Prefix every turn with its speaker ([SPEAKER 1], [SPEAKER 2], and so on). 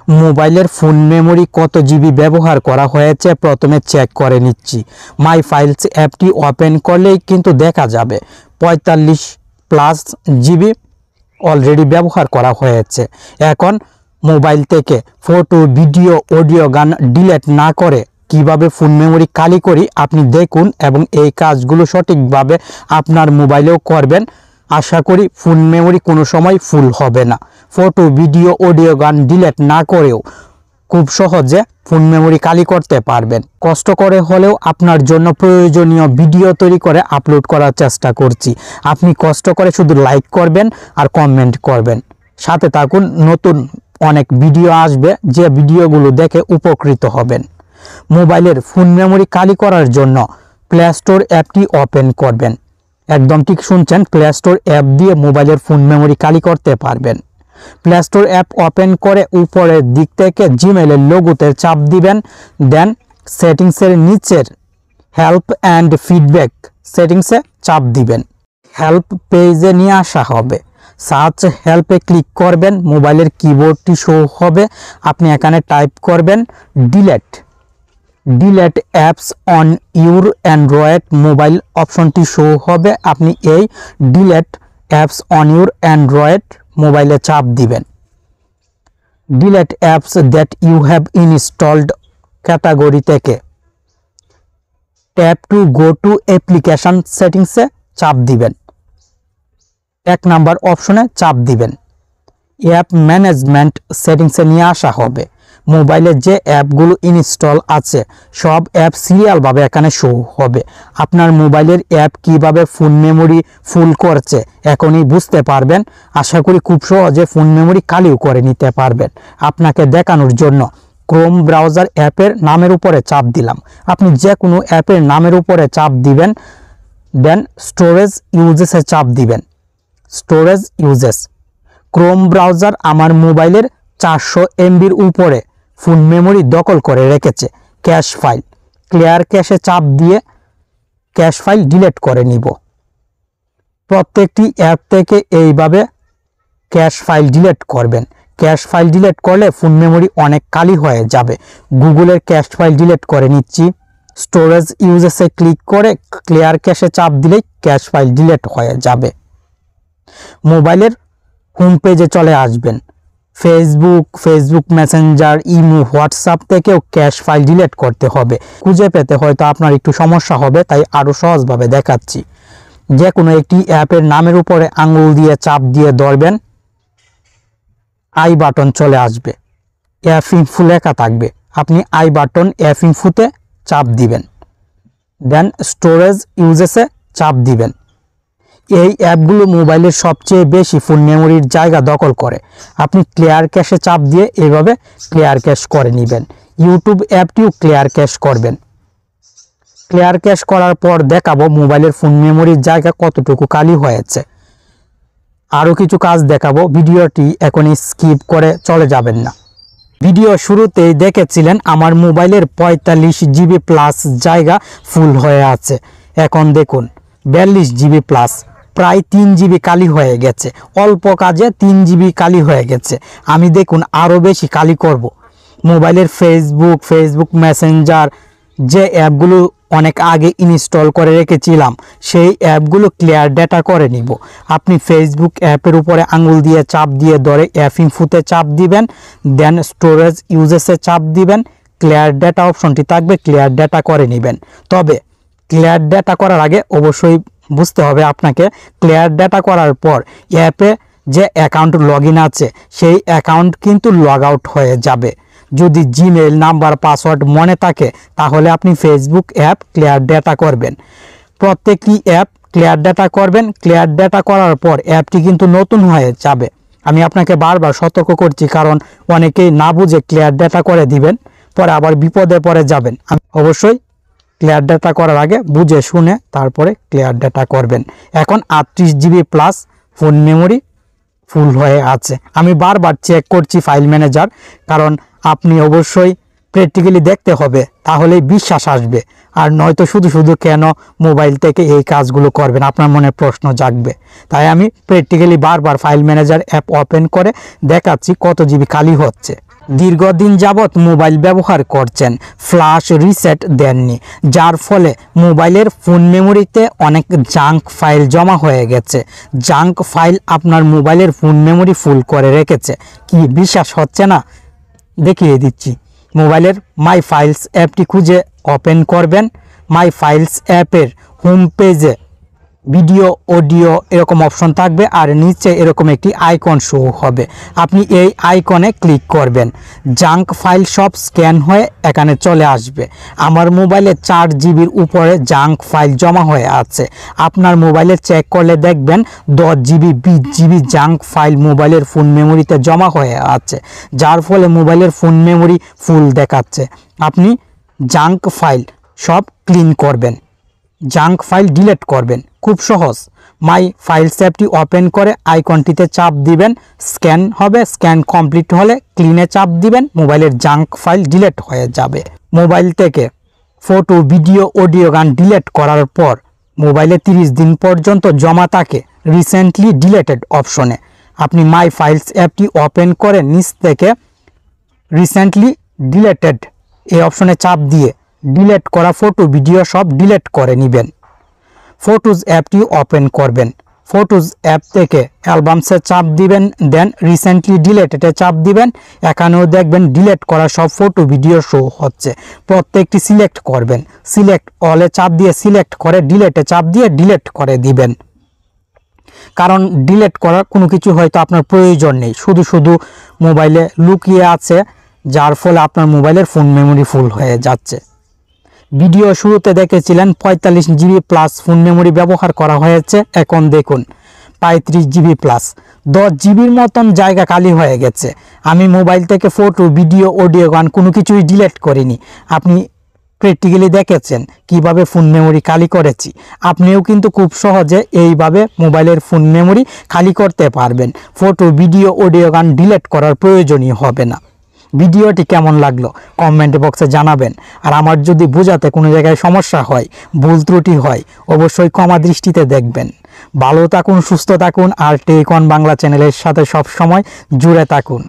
[SPEAKER 1] মোবাইলের ফুল মেমোরি কত জিবি ব্যবহার করা হয়েছে প্রথমে চেক করে নিচ্ছি। মাই ফাইলস অ্যাপটি ওপেন করলেই কিন্তু দেখা যাবে 45+ জিবি অলরেডি ব্যবহার করা হয়েছে। এখন মোবাইল থেকে ফটো, ভিডিও, অডিও, গান ডিলিট না করে কিভাবে ফুল মেমোরি খালি করি আপনি দেখুন এবং এই কাজগুলো সঠিকভাবে আপনার মোবাইলেও করবেন। আশা করি ফুল মেমোরি কোনো সময় ফুল হবে না। ফটো, ভিডিও, অডিও, গান ডিলিট না করেও খুব সহজে ফুল মেমোরি খালি করতে পারবেন। কষ্ট করে হলেও আপনার জন্য প্রয়োজনীয় ভিডিও তৈরি করে আপলোড করার চেষ্টা করছি। আপনি কষ্ট করে শুধু লাইক করবেন আর কমেন্ট করবেন। সাথে থাকুন, নতুন অনেক ভিডিও আসবে, যে ভিডিওগুলো দেখে উপকৃত হবেন। মোবাইলের ফুল মেমোরি খালি করার জন্য প্লে স্টোর অ্যাপটি ওপেন করবেন। একদম ঠিক শুনছেন, প্লে স্টোর অ্যাপ দিয়ে মোবাইলের ফুল মেমোরি খালি করতে পারবেন। প্লে স্টোর অ্যাপ ওপেন করে উপরের দিক থেকে জিমেইলের লোগোতে চাপ দিবেন। দেন সেটিংসের নিচের হেল্প অ্যান্ড ফিডব্যাক সেটিংসে চাপ দিবেন। হেল্প পেজে নিয়ে আসা হবে। সার্চ হেল্পে ক্লিক করবেন, মোবাইলের কিবোর্ডটি শো হবে। আপনি এখানে টাইপ করবেন delete apps on your Android mobile অপশনটি শো হবে। আপনি এই delete apps on your Android মোবাইলে চাপ দিবেন। Delete apps that you have installed category থেকে tap to go to application সেটিংসে চাপ দিবেন। 1 নাম্বার অপশনে চাপ দিবেন। অ্যাপ ম্যানেজমেন্ট সেটিংসে নিয়ে আসা হবে। মোবাইলে যে অ্যাপগুলো ইনস্টল আছে সব অ্যাপ সিরিয়ালভাবে এখানে শো হবে। আপনার মোবাইলের অ্যাপ কিভাবে ফুল মেমোরি ফুল করছে এখনই বুঝতে পারবেন। আশা করি খুব সহজে ফুল মেমোরি খালিও করে নিতে পারবেন। আপনাকে দেখানোর জন্য ক্রোম ব্রাউজার অ্যাপের নামের উপরে চাপ দিলাম। আপনি যে কোনো অ্যাপের নামের উপরে চাপ দিবেন। দেন স্টোরেজ ইউজেসে চাপ দিবেন। স্টোরেজ ইউজেস ক্রোম ব্রাউজার আমার মোবাইলের 400 MBর উপরে ফুল মেমোরি দখল করে রেখেছে। ক্যাশ ফাইল ক্লিয়ার ক্যাশে চাপ দিয়ে ক্যাশ ফাইল ডিলিট করে নিব। প্রত্যেকটি অ্যাপ থেকে এইভাবে ক্যাশ ফাইল ডিলিট করবেন। ক্যাশ ফাইল ডিলিট করলে ফুল মেমোরি অনেক খালি হয়ে যাবে। গুগলের ক্যাশ ফাইল ডিলিট করে নিচ্ছি। স্টোরেজ ইউজেসে ক্লিক করে ক্লিয়ার ক্যাশে চাপ দিলেই ক্যাশ ফাইল ডিলিট হয়ে যাবে। মোবাইলের হোম পেজে চলে আসবেন। ফেসবুক মেসেঞ্জার, ইমো, হোয়াটসঅ্যাপ থেকেও ক্যাশ ফাইল ডিলিট করতে হবে। খুঁজে পেতে হয়তো আপনার একটু সমস্যা হবে, তাই আরও সহজভাবে দেখাচ্ছি। যে কোনো একটি অ্যাপের নামের উপরে আঙুল দিয়ে চাপ দিয়ে ধরবেন। আই বাটন চলে আসবে, অ্যাপ ইনফো লেখা থাকবে। আপনি আই বাটন অ্যাপ ইনফোতে চাপ দিবেন। দেন স্টোরেজ ইউজেসে চাপ দিবেন। এই অ্যাপগুলো মোবাইলের সবচেয়ে বেশি ফুল মেমোরির জায়গা দখল করে। আপনি ক্লিয়ার ক্যাশে চাপ দিয়ে এইভাবে ক্লিয়ার ক্যাশ করে নেবেন। ইউটিউব অ্যাপটিও ক্লিয়ার ক্যাশ করবেন। ক্লিয়ার ক্যাশ করার পর দেখাবো মোবাইলের ফুল মেমোরির জায়গা কতটুকু খালি হয়েছে। আরও কিছু কাজ দেখাবো, ভিডিওটি এখনই স্কিপ করে চলে যাবেন না। ভিডিও শুরুতেই দেখেছিলেন আমার মোবাইলের 45 জিবি প্লাস জায়গা ফুল হয়ে আছে। এখন দেখুন 42 জিবি প্লাস, প্রায় 3 জিবি খালি হয়ে গেছে। অল্প কাজে 3 জিবি খালি হয়ে গেছে। আমি দেখুন আরও বেশি খালি করব। মোবাইলের ফেসবুক মেসেঞ্জার যে অ্যাপগুলো অনেক আগে ইনস্টল করে রেখেছিলাম সেই অ্যাপগুলো ক্লিয়ার ডেটা করে নিব। আপনি ফেসবুক অ্যাপের উপরে আঙুল দিয়ে চাপ দিয়ে ধরে অ্যাপ ইনফোতে চাপ দিবেন। দেন স্টোরেজ ইউজেসে চাপ দিবেন। ক্লিয়ার ডেটা অপশনটি থাকবে, ক্লিয়ার ডেটা করে নেবেন। তবে ক্লিয়ার ডেটা করার আগে অবশ্যই বুঝতে হবে আপনাকে, ক্লিয়ার ডেটা করার পর অ্যাপে যে অ্যাকাউন্ট লগইন আছে সেই অ্যাকাউন্ট কিন্তু লগ আউট হয়ে যাবে। যদি জিমেইল নাম্বার পাসওয়ার্ড মনে থাকে তাহলে আপনি ফেসবুক অ্যাপ ক্লিয়ার ডেটা করবেন। প্রত্যেকটি অ্যাপ ক্লিয়ার ডেটা করবেন। ক্লিয়ার ডেটা করার পর অ্যাপটি কিন্তু নতুন হয়ে যাবে। আমি আপনাকে বারবার সতর্ক করছি, কারণ অনেকেই না বুঝে ক্লিয়ার ডেটা করে দিবেন, পরে আবার বিপদে পড়ে যাবেন। আমি অবশ্যই ক্লিয়ার ডেটা করার আগে বুঝে শুনে তারপরে ক্লিয়ার ডেটা করবেন। এখন 38 জিবি প্লাস ফোন মেমোরি ফুল হয়ে আছে। আমি বারবার চেক করছি ফাইল ম্যানেজার, কারণ আপনি অবশ্যই প্র্যাকটিক্যালি দেখতে হবে, তাহলেই বিশ্বাস আসবে। আর নয়তো শুধু শুধু কেন মোবাইল থেকে এই কাজগুলো করবেন আপনার মনে প্রশ্ন জাগবে। তাই আমি প্র্যাকটিক্যালি বারবার ফাইল ম্যানেজার অ্যাপ ওপেন করে দেখাচ্ছি কত জিবি খালি হচ্ছে। দীর্ঘদিন যাবৎ মোবাইল ব্যবহার করছেন, ফ্ল্যাশ রিসেট দেননি, যার ফলে মোবাইলের ফোন মেমোরিতে অনেক জাঙ্ক ফাইল জমা হয়ে গেছে। জাঙ্ক ফাইল আপনার মোবাইলের ফোন মেমোরি ফুল করে রেখেছে। কি বিশ্বাস হচ্ছে না? দেখিয়ে দিচ্ছি। মোবাইলের মাই ফাইলস অ্যাপটি খুঁজে ওপেন করবেন। মাই ফাইলস অ্যাপের হোম পেজে ভিডিও, অডিও এরকম অপশন থাকবে আর নিচে এরকম একটি আইকন শো হবে। আপনি এই আইকনে ক্লিক করবেন। জাঙ্ক ফাইল সব স্ক্যান হয়ে এখানে চলে আসবে। আমার মোবাইলে 4 জিবির উপরে জাঙ্ক ফাইল জমা হয়ে আছে। আপনার মোবাইলে চেক করলে দেখবেন 10 জিবি 20 জিবি জাঙ্ক ফাইল মোবাইলের ফোন মেমোরিতে জমা হয়ে আছে, যার ফলে মোবাইলের ফোন মেমোরি ফুল দেখাচ্ছে। আপনি জাঙ্ক ফাইল সব ক্লিন করবেন, জাঙ্ক ফাইল ডিলিট করবেন। খুব সহজ। মাই ফাইলস অ্যাপটি ওপেন করে আইকনটিতে চাপ দিবেন, স্ক্যান হবে। স্ক্যান কমপ্লিট হলে ক্লিনে চাপ দিবেন, মোবাইলের জাঙ্ক ফাইল ডিলিট হয়ে যাবে। মোবাইল থেকে ফটো, ভিডিও, অডিও, গান ডিলিট করার পর মোবাইলে 30 দিন পর্যন্ত জমা থাকে রিসেন্টলি ডিলিটেড অপশনে। আপনি মাই ফাইলস অ্যাপটি ওপেন করে নিচ থেকে রিসেন্টলি ডিলিটেড এই অপশনে চাপ দিয়ে ডিলিট করা ফটো, ভিডিও সব ডিলিট করে নেবেন। ফটোজ অ্যাপটি ওপেন করবেন। ফটোজ অ্যাপ থেকে অ্যালবামসে চাপ দিবেন, দেন রিসেন্টলি ডিলিটেডে চাপ দিবেন। এখানেও দেখবেন ডিলিট করা সব ফটো, ভিডিও শো হচ্ছে। প্রত্যেকটি সিলেক্ট করবেন। সিলেক্ট অলে চাপ দিয়ে সিলেক্ট করে ডিলিটে চাপ দিয়ে ডিলিট করে দিবেন। কারণ ডিলিট করার কোনো কিছু হয়তো আপনার প্রয়োজন নেই, শুধু শুধু মোবাইলে লুকিয়ে আছে, যার ফলে আপনার মোবাইলের ফোন মেমোরি ফুল হয়ে যাচ্ছে। ভিডিও শুরুতে দেখেছিলেন 45 জিবি প্লাস ফোন মেমোরি ব্যবহার করা হয়েছে, এখন দেখুন 35 জিবি প্লাস। 10 জিবির মতন জায়গা খালি হয়ে গেছে। আমি মোবাইল থেকে ফটো, ভিডিও, অডিও, গান কোনো কিছুই ডিলিট করিনি। আপনি প্র্যাকটিক্যালি দেখেছেন কিভাবে ফোন মেমোরি খালি করেছি। আপনিও কিন্তু খুব সহজে এইভাবে মোবাইলের ফোন মেমোরি খালি করতে পারবেন। ফটো, ভিডিও, অডিও, গান ডিলিট করার প্রয়োজনই হবে না। ভিডিওটি কেমন লাগলো কমেন্ট বক্সে জানাবেন। আর আমার যদি বোঝাতে কোনো জায়গায় সমস্যা হয়, ভুল ত্রুটি হয়, অবশ্যই ক্ষমা দৃষ্টিতে দেখবেন। ভালো থাকুন, সুস্থ থাকুন আর টেক অন বাংলা চ্যানেলের সাথে সব সময় জুড়ে থাকুন।